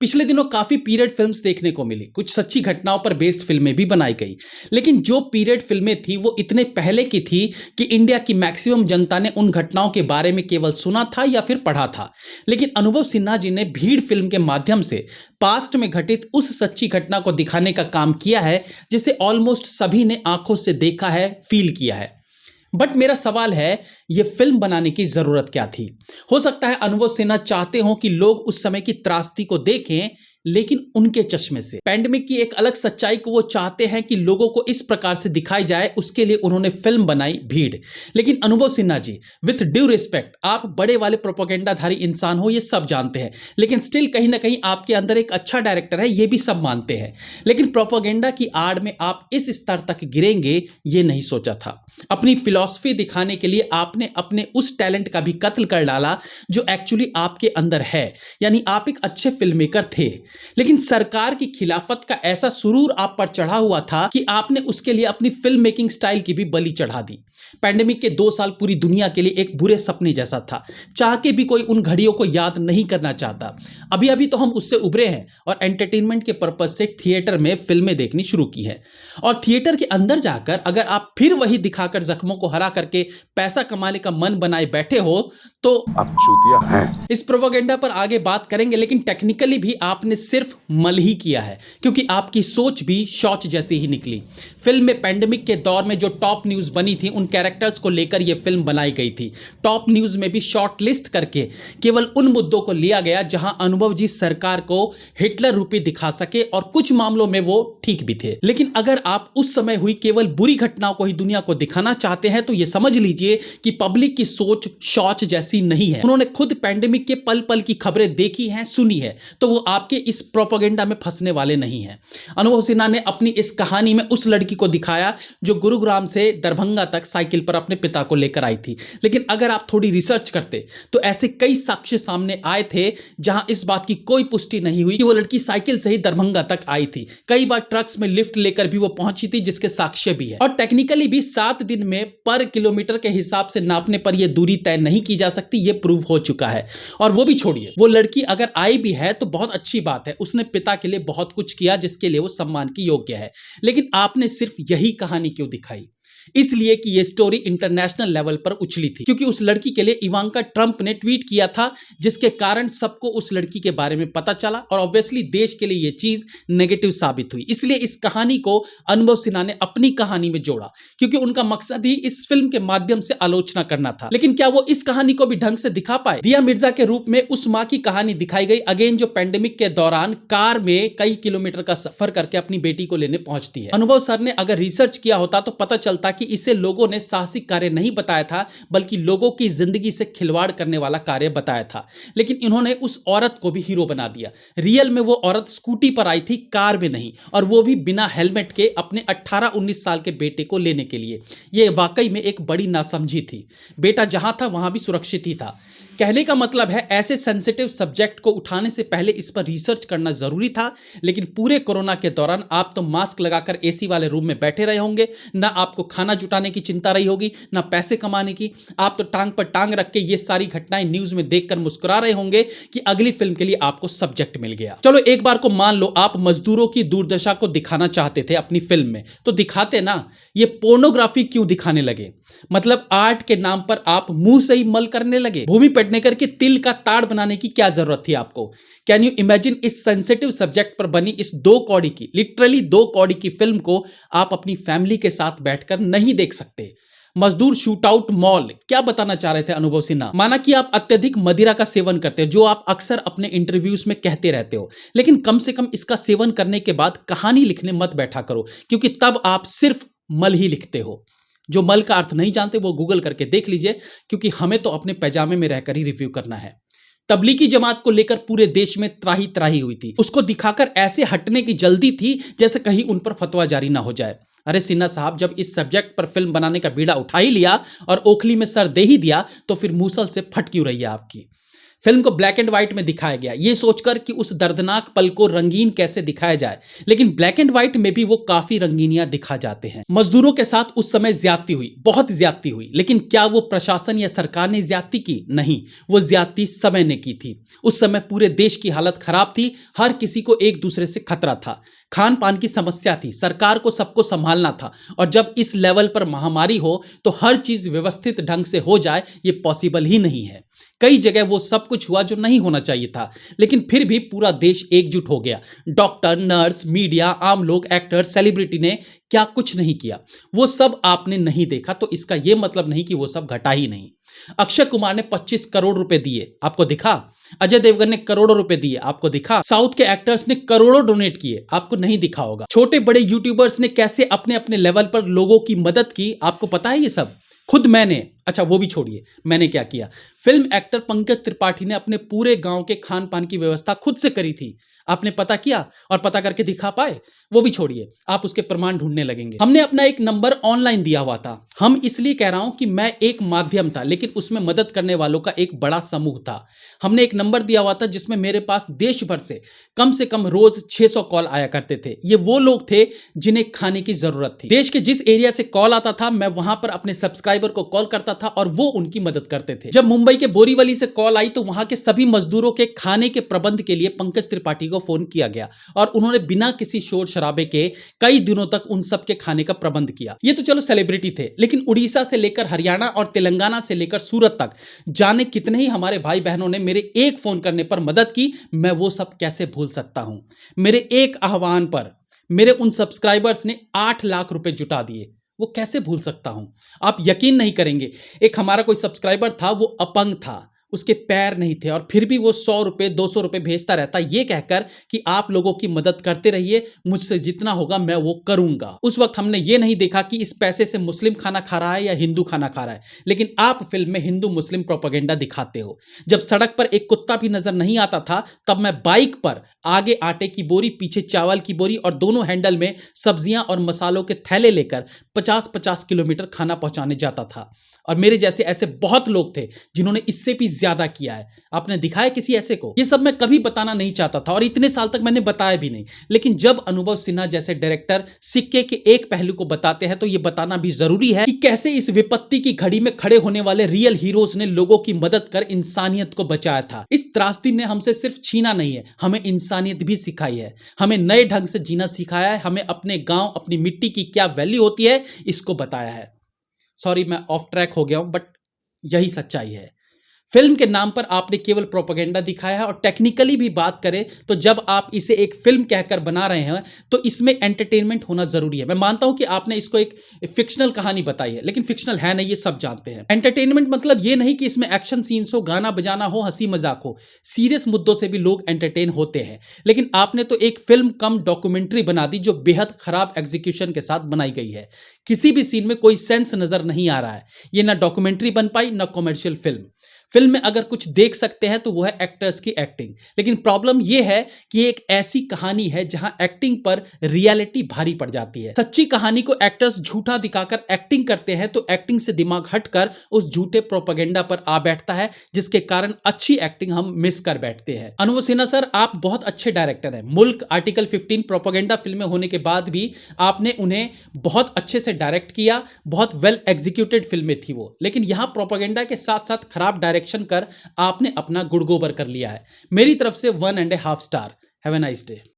पिछले दिनों काफी पीरियड फिल्म्स देखने को मिली, कुछ सच्ची घटनाओं पर बेस्ड फिल्में भी बनाई गई। लेकिन जो पीरियड फिल्में थी वो इतने पहले की थी कि इंडिया की मैक्सिमम जनता ने उन घटनाओं के बारे में केवल सुना था या फिर पढ़ा था। लेकिन अनुभव सिन्हा जी ने भीड़ फिल्म के माध्यम से पास्ट में घटित उस सच्ची घटना को दिखाने का काम किया है जिसे ऑलमोस्ट सभी ने आंखों से देखा है, फील किया है। बट मेरा सवाल है, ये फिल्म बनाने की जरूरत क्या थी? हो सकता है अनुभव सिन्हा चाहते हो कि लोग उस समय की त्रासदी को देखें, लेकिन उनके चश्मे से। पैंडेमिक की एक अलग सच्चाई को वो चाहते हैं कि लोगों को इस प्रकार से दिखाई जाए, उसके लिए उन्होंने फिल्म बनाई भीड़। लेकिन अनुभव Sinha ji, with due respect, आप बड़े वाले प्रोपेगेंडाधारी इंसान हो, ये सब जानते हैं। लेकिन स्टिल कहीं ना कहीं आपके अंदर एक अच्छा डायरेक्टर है, ये भी सब मानते हैं। लेकिन प्रोपेगेंडा की आड़ में आप इस स्तर तक गिरेंगे, ये नहीं सोचा था। अपनी फिलॉसफी दिखाने के लिए आपने अपने उस टैलेंट का भी कत्ल कर डाला जो एक्चुअली आपके अंदर है। यानी आप एक अच्छे फिल्म मेकर थे, लेकिन सरकार की खिलाफत का ऐसा सुरूर आप पर चढ़ा हुआ था कि आपने उसके लिए अपनी फिल्म मेकिंग स्टाइल की भी बलि चढ़ा दी। पैंडेमिक के 2 साल पूरी दुनिया के लिए एक बुरे सपने जैसा था। चाह के भी कोई उन घड़ियों को याद नहीं करना चाहता। अभी अभी तो हम उससे उभरे हैं और एंटरटेनमेंट के पर्पज से थिएटर में फिल्में देखनी शुरू की है। और थिएटर के अंदर जाकर अगर आप फिर वही दिखाकर जख्मों को हरा करके पैसा कमाने का मन बनाए बैठे हो तो आप चूतिया हैं। इस प्रोपेगेंडा पर आगे बात करेंगे, लेकिन टेक्निकली भी आपने सिर्फ मल ही किया है, क्योंकि आपकी सोच भी शौच जैसी ही निकली। फिल्म में पैंडेमिक के दौर में जो टॉप न्यूज़ बनी थी, उन कैरेक्टर्स को लेकर यह फिल्म बनाई गई थी। टॉप न्यूज़ में भी शॉर्ट लिस्ट करके केवल उन मुद्दों को लिया गया जहां अनुभव जी सरकार को हिटलर रूपी दिखा सके, और कुछ मामलों में वो ठीक भी थे। लेकिन अगर आप उस समय हुई केवल बुरी घटनाओं को ही दुनिया को दिखाना चाहते हैं तो ये समझ लीजिए कि पब्लिक की सोच शौच जैसी नहीं है। उन्होंने खुद पैंडेमिक के पल पल की खबरें देखी हैं, सुनी है, तो वो आपके इस प्रोपेगेंडा में फंसने वाले नहीं हैं। अनुभव सिन्हा ने अपनी इस कहानी में उस लड़की को दिखाया जो गुरुग्राम से दरभंगा तक साइकिल पर अपने पिता को लेकर आई थी। लेकिन अगर आप थोड़ी रिसर्च करते तो ऐसे कई साक्ष्य सामने आए थे जहां इस बात की कोई पुष्टि नहीं हुई कि वो लड़की साइकिल से ही दरभंगा तक आई थी। कई बार ट्रक्स में लिफ्ट लेकर भी वो पहुंची थी, जिसके साक्ष्य भी है। और टेक्निकली भी 7 दिन में पर किलोमीटर के हिसाब से नापने पर यह दूरी तय नहीं की जा सकती, ये प्रूव हो चुका है। और वो भी छोड़िए, वो लड़की अगर आई भी है तो बहुत अच्छी बात है, उसने पिता के लिए बहुत कुछ किया जिसके लिए वो सम्मान की योग्य है। लेकिन आपने सिर्फ यही कहानी क्यों दिखाई? इसलिए कि ये स्टोरी इंटरनेशनल लेवल पर उछली थी, क्योंकि उस लड़की के लिए इवांका ट्रंप ने ट्वीट किया था, जिसके कारण सबको उस लड़की के बारे में पता चला और ऑब्वियसली देश के लिए ये चीज नेगेटिव साबित हुई। इसलिए इस कहानी को अनुभव सिन्हा ने अपनी कहानी में जोड़ा, क्योंकि उनका मकसद ही इस फिल्म के माध्यम से आलोचना करना था। लेकिन क्या वो इस कहानी को भी ढंग से दिखा पाए? दिया मिर्जा के रूप में उस मां की कहानी दिखाई गई, अगेन, जो पैंडेमिक के दौरान कार में कई किलोमीटर का सफर करके अपनी बेटी को लेने पहुंचती है। अनुभव सर ने अगर रिसर्च किया होता तो पता चलता कि इसे लोगों ने साहसिक कार्य नहीं बताया था, बल्कि लोगों की जिंदगी से खिलवाड़ करने वाला कार्य बताया था। लेकिन इन्होंने उस औरत को भी हीरो बना दिया। रियल में वो औरत स्कूटी पर आई थी, कार में नहीं, और वो भी बिना हेलमेट के अपने 18-19 साल के बेटे को लेने के लिए। ये वाकई में एक बड़ी नासमझी थी। बेटा जहां था वहां भी सुरक्षित ही था। कहने का मतलब है, ऐसे सेंसिटिव सब्जेक्ट को उठाने से पहले इस पर रिसर्च करना जरूरी था। लेकिन पूरे कोरोना के दौरान आप तो मास्क लगाकर एसी वाले रूम में बैठे रहे होंगे, ना आपको खाना जुटाने की चिंता रही होगी, ना पैसे कमाने की। आप तो टांग पर टांग रख के ये सारी घटनाएं न्यूज में देखकर मुस्कुरा रहे होंगे कि अगली फिल्म के लिए आपको सब्जेक्ट मिल गया। चलो एक बार को मान लो आप मजदूरों की दुर्दशा को दिखाना चाहते थे अपनी फिल्म में, तो दिखाते ना। ये पोर्नोग्राफी क्यों दिखाने लगे? मतलब आर्ट के नाम पर आप मुंह से ही मल करने लगे। भूमि पेटने करके तिल का ताड़ बनाने की क्या जरूरत थी आपको? कैन यू इमेजिन, इस सेंसिटिव सब्जेक्ट पर बनी इस 2 कौड़ी की, लिटरली 2 कौड़ी की फिल्म को आप अपनी फैमिली के साथ बैठकर नहीं देख सकते। मजदूर शूटआउट मॉल, क्या बताना चाह रहे थे अनुभव सिन्हा? माना कि आप अत्यधिक मदिरा का सेवन करते हो, जो आप अक्सर अपने इंटरव्यूज में कहते रहते हो, लेकिन कम से कम इसका सेवन करने के बाद कहानी लिखने मत बैठा करो, क्योंकि तब आप सिर्फ मल ही लिखते हो। जो मल का अर्थ नहीं जानते वो गूगल करके देख लीजिए, क्योंकि हमें तो अपने पैजामे में रहकर ही रिव्यू करना है। तबलीगी जमात को लेकर पूरे देश में त्राही त्राही हुई थी। उसको दिखाकर ऐसे हटने की जल्दी थी जैसे कहीं उन पर फतवा जारी ना हो जाए। अरे सिन्हा साहब, जब इस सब्जेक्ट पर फिल्म बनाने का बीड़ा उठा ही लिया और ओखली में सर दे ही दिया, तो फिर मूसल से फट क्यों रही है आपकी? फिल्म को ब्लैक एंड व्हाइट में दिखाया गया, ये सोचकर कि उस दर्दनाक पल को रंगीन कैसे दिखाया जाए, लेकिन ब्लैक एंड व्हाइट में भी वो काफी रंगीनियां दिखा जाते हैं। मजदूरों के साथ उस समय ज्यादती हुई, बहुत ज्यादती हुई, लेकिन क्या वो प्रशासन या सरकार ने ज्यादती की? नहीं, वो ज्यादती समय ने की थी। उस समय पूरे देश की हालत खराब थी, हर किसी को एक दूसरे से खतरा था, खान पान की समस्या थी, सरकार को सबको संभालना था, और जब इस लेवल पर महामारी हो तो हर चीज व्यवस्थित ढंग से हो जाए, ये पॉसिबल ही नहीं है। कई जगह वो सब कुछ हुआ जो नहीं होना चाहिए था, लेकिन फिर भी पूरा देश एकजुट हो गया। डॉक्टर, नर्स, मीडिया, आम लोग, एक्टर, सेलिब्रिटी ने क्या कुछ नहीं किया, वो सब आपने नहीं देखा, तो इसका यह मतलब नहीं कि वो सब घटा ही नहीं। अक्षय कुमार ने 25 करोड़ रुपए दिए, आपको दिखा? अजय देवगन ने करोड़ों रुपए दिए, आपको दिखा? साउथ के एक्टर्स ने करोड़ों डोनेट किए, आपको नहीं दिखा होगा। छोटे बड़े यूट्यूबर्स ने कैसे अपने अपने लेवल पर लोगों की मदद की, आपको पता है ये सब? खुद मैंने, अच्छा वो भी छोड़िए, मैंने क्या किया, फिल्म एक्टर पंकज त्रिपाठी ने अपने पूरे गांव के खान पान की व्यवस्था खुद से करी थी। आपने पता किया और पता करके दिखा पाए? वो भी छोड़िए, आप उसके प्रमाण ढूंढने लगेंगे। हमने अपना एक नंबर ऑनलाइन दिया हुआ था। हम इसलिए कह रहा हूं कि मैं एक माध्यम था, लेकिन उसमें मदद करने वालों का एक बड़ा समूह था। हमने एक नंबर दिया हुआ था जिसमें मेरे पास देश भर से कम रोज 600 कॉल आया करते थे। ये वो लोग थे जिन्हें खाने की जरूरत थी। देश के जिस एरिया से कॉल आता था, मैं वहां पर अपने सब्सक्राइबर को कॉल करता था और वो उनकी मदद करते थे। जब मुंबई के बोरीवली से कॉल आई तो वहां के सभी मजदूरों के खाने के प्रबंध के लिए पंकज त्रिपाठी को फोन किया गया और उन्होंने बिना किसी शोर शराबे के कई दिनों तक उन सब के खाने का प्रबंध किया। ये तो चलो सेलिब्रिटी थे, लेकिन उड़ीसा से लेकर हरियाणा और तेलंगाना से लेकर सूरत तक जाने कितने ही हमारे भाई बहनों ने मेरे एक फोन करने पर मदद की। मैं वो सब कैसे भूल सकता हूं? मेरे एक आह्वान पर मेरे उन सब्सक्राइबर्स ने 8 लाख रुपए जुटा दिए, वो कैसे भूल सकता हूं? आप यकीन नहीं करेंगे, एक हमारा कोई सब्सक्राइबर था, वो अपंग था, उसके पैर नहीं थे, और फिर भी वो 100 रुपए 200 रुपए भेजता रहता, ये कहकर कि आप लोगों की मदद करते रहिए, मुझसे जितना होगा मैं वो करूंगा। उस वक्त हमने ये नहीं देखा कि इस पैसे से मुस्लिम खाना खा रहा है या हिंदू खाना खा रहा है, लेकिन आप फिल्म में हिंदू मुस्लिम प्रोपेगेंडा दिखाते हो। जब सड़क पर एक कुत्ता भी नजर नहीं आता था, तब मैं बाइक पर आगे आटे की बोरी, पीछे चावल की बोरी और दोनों हैंडल में सब्जियां और मसालों के थैले लेकर 50-50 किलोमीटर खाना पहुंचाने जाता था। और मेरे जैसे ऐसे बहुत लोग थे जिन्होंने इससे भी ज्यादा किया है। आपने दिखाया किसी ऐसे को? ये सब मैं कभी बताना नहीं चाहता था और इतने साल तक मैंने बताया भी नहीं, लेकिन जब अनुभव सिन्हा जैसे डायरेक्टर सिक्के के एक पहलू को बताते हैं तो ये बताना भी जरूरी है कि कैसे इस विपत्ति की घड़ी में खड़े होने वाले रियल हीरोज ने लोगों की मदद कर इंसानियत को बचाया था। इस त्रासदी ने हमसे सिर्फ छीना नहीं है, हमें इंसानियत भी सिखाई है, हमें नए ढंग से जीना सिखाया है, हमें अपने गांव, अपनी मिट्टी की क्या वैल्यू होती है इसको बताया है। सॉरी, मैं ऑफ ट्रैक हो गया हूं, बट यही सच्चाई है। फिल्म के नाम पर आपने केवल प्रोपेगेंडा दिखाया है, और टेक्निकली भी बात करें तो जब आप इसे एक फिल्म कहकर बना रहे हैं तो इसमें एंटरटेनमेंट होना जरूरी है। मैं मानता हूं कि आपने इसको एक फिक्शनल कहानी बताई है, लेकिन फिक्शनल है नहीं, ये सब जानते हैं। एंटरटेनमेंट मतलब ये नहीं कि इसमें एक्शन सीन्स हो, गाना बजाना हो, हंसी मजाक हो। सीरियस मुद्दों से भी लोग एंटरटेन होते हैं, लेकिन आपने तो एक फिल्म कम डॉक्यूमेंट्री बना दी जो बेहद खराब एग्जीक्यूशन के साथ बनाई गई है। किसी भी सीन में कोई सेंस नजर नहीं आ रहा है। ये ना डॉक्यूमेंट्री बन पाई, ना कॉमर्शियल फिल्म। फिल्म में अगर कुछ देख सकते हैं तो वो है एक्टर्स की एक्टिंग, लेकिन प्रॉब्लम ये है कि एक ऐसी कहानी है जहां एक्टिंग पर रियलिटी भारी पड़ जाती है। सच्ची कहानी को एक्टर्स झूठा दिखाकर एक्टिंग करते हैं तो एक्टिंग से दिमाग हटकर उस झूठे प्रोपेगेंडा पर आ बैठता है, जिसके कारण अच्छी एक्टिंग हम मिस कर बैठते हैं। अनुभव सिन्हा सर, आप बहुत अच्छे डायरेक्टर हैं। मुल्क, आर्टिकल 15 प्रोपेगेंडा फिल्में होने के बाद भी आपने उन्हें बहुत अच्छे से डायरेक्ट किया, बहुत वेल एग्जीक्यूटेड फिल्में थी वो, लेकिन यहां प्रोपेगेंडा के साथ साथ खराब डायरेक्शन कर आपने अपना गुड़ गोबर कर लिया है। मेरी तरफ से 1.5 star. Have a nice day.